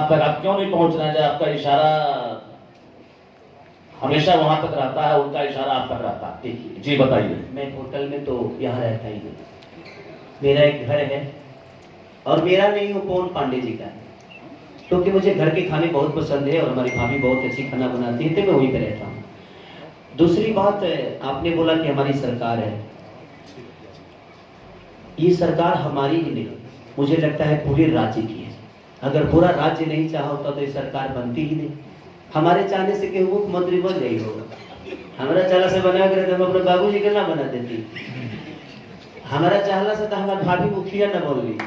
वहां तक आप क्यों नहीं पहुंच रहे हैं? आपका इशारा हमेशा वहां तक रहता है, उनका इशारा आप तक रहता है। देखिए, जी बताइए। मैं होटल में तो यहाँ रहता ही नहीं, मेरा एक घर है और मेरा नहीं वो पवन पांडे जी का है, क्योंकि मुझे घर के खाने बहुत पसंद है और हमारी भाभी बहुत अच्छी खाना बनाती है, तो मैं वहीं पे रहता हूँ। दूसरी बात, आपने बोला कि हमारी सरकार है, ये सरकार हमारी ही नहीं, मुझे लगता है पूरे राज्य की है। अगर पूरा राज्य नहीं चाहा होता तो ये सरकार बनती ही नहीं। हमारे चाहने से केहू मुख्यमंत्री बन गई होगा, हमारा चाहला से बना करे तो हम अपने बाबूजी के ना बना देती, हमारा चाहला से तो हमारी भाभी मुखिया न बोल ली।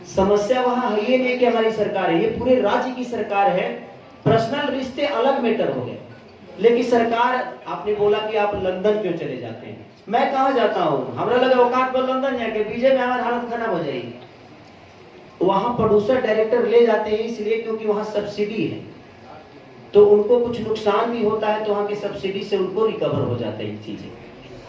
समस्या वहां है ये नहीं कि हमारी सरकार है, ये पूरे राज्य की सरकार है। पर्सनल रिश्ते अलग मैटर हो गए, लेकिन सरकार, आपने बोला कि आप लंदन क्यों चले जाते हैं, मैं कहाँ जाता हूँ, हमारा लगा औकात पर लंदन जाके बीजे में हमारी हालत खराब हो जाएगी। वहां प्रोड्यूसर डायरेक्टर ले जाते हैं इसलिए क्योंकि वहां सब्सिडी है, तो उनको कुछ नुकसान भी होता है, तो वहां की सब्सिडी से उनको रिकवर हो जाता है चीजें।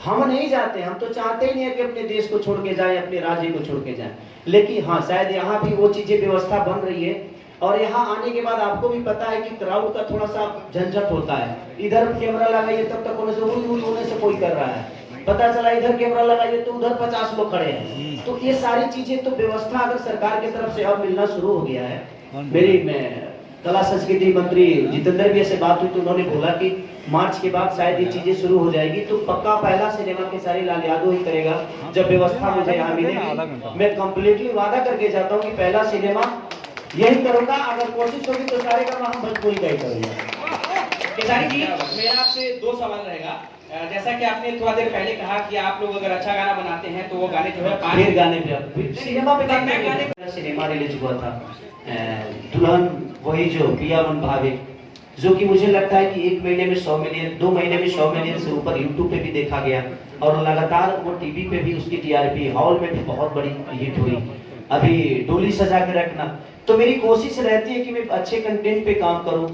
हम नहीं जाते, हम तो चाहते ही नहीं है कि अपने देश को छोड़ के जाए, अपने राज्य को छोड़ के जाए, लेकिन हाँ शायद यहाँ भी वो चीजें व्यवस्था बन रही है। और यहाँ आने के बाद आपको भी पता है कि क्राउड का थोड़ा सा झंझट होता है, इधर कैमरा लगाइए तब तक होने से कोई कर रहा है, पता चला इधर कैमरा लगाइए तो उधर 50 लोग खड़े हैं। तो ये सारी चीजें तो व्यवस्था अगर सरकार की तरफ से अब मिलना शुरू हो गया है। मेरी कला संस्कृति मंत्री जितेंद्र भी से बात हुई तो उन्होंने बोला कि मार्च के बाद शायद ये चीजें शुरू हो जाएगी, तो पक्का पहला सिनेमा खेसारी लाल यादव ही करेगा जब व्यवस्था मुझे यहाँ मिलेगी। मैं कंप्लीटली वादा करके जाता हूँ कि पहला सिनेमा यही करूंगा, अगर कोशिश होगी तो सारे का हम भोजपुरी का ही करूंगा। खेसारी जी, मेरा आपसे 2 सवाल रहेगा। जैसा कि आपने थोड़ा देर पहले कहा कि आप लोग अगर अच्छा गाना बनाते हैं तो वो गाने जो है फिर गाने पे सिनेमा पे गाने सिनेमा रिलीज हुआ था, दुल्हन वही जो पिया मन भावे, जो कि मुझे लगता है कि 1 महीने में 100 मिलियन, 2 महीने में 100 मिलियन से ऊपर यूट्यूब पे भी देखा गया और लगातार वो टीवी पे भी उसकी टीआरपी, हॉल में भी बहुत बड़ी हिट हुई। अभी डोली सजा के रखना, तो मेरी कोशिश रहती है कि मैं अच्छे कंटेंट पे काम करूं।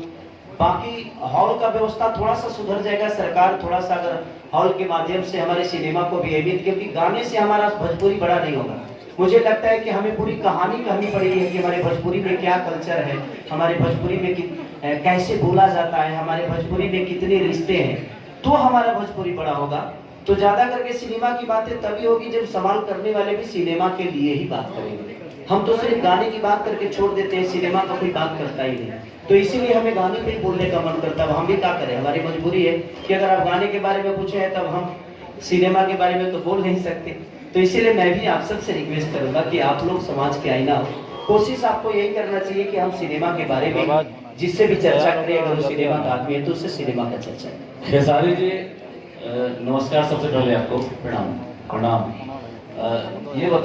बाकी हॉल का व्यवस्था थोड़ा सा सुधर जाएगा, सरकार थोड़ा सा अगर हॉल के माध्यम से हमारे सिनेमा को भी अहमियत, क्योंकि गाने से हमारा भोजपुरी बड़ा नहीं होगा। मुझे लगता है कि हमें पूरी कहानी कहनी पड़ेगी कि हमारे भोजपुरी में क्या कल्चर है, हमारे भोजपुरी में कैसे बोला जाता है, हमारे भोजपुरी में कितने रिश्ते हैं, तो हमारा भोजपुरी बड़ा होगा। तो ज्यादा करके सिनेमा की बातें तभी होगी जब सवाल करने वाले भी सिनेमा के लिए ही बात करेंगे। हम तो सिर्फ गाने की बात करके छोड़ देते हैं, सिनेमा का कोई बात करता ही नहीं। तो इसीलिए हमें गाने पे बोलने का मन करता है। हम भी क्या करें, हमारी मजबूरी है कि अगर आप गाने के बारे में पूछे हैं तब हम सिनेमा के बारे में तो बोल नहीं सकते। तो इसीलिए मैं भी आप सबसे रिक्वेस्ट करूंगा कि आप लोग समाज के आईना हो, कोशिश आपको यही करना चाहिए कि हम सिनेमा के बारे में जिससे भी चर्चा करें, अगर वो सिनेमा का आदमी है तो उससे सिनेमा का चर्चा करें। खेसारी जी नमस्कार, सबसे पहले आपको प्रणाम। ये बताइए